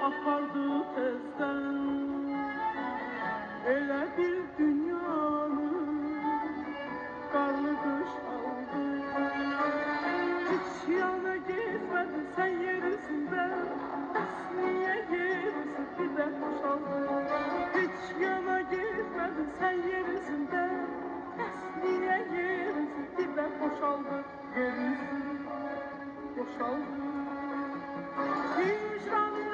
apardı tezden. Elə bir dünyanı qarlı qış aldı. Hiç yana gezmedin sen yer üzündə, bəs niyə yer üzü birdən boşaldı? Hiç yana gezmedin sen yer üzündə, bəs niyə yer üzü birdən boşaldı? Yer üzü boşaldı. Hicranı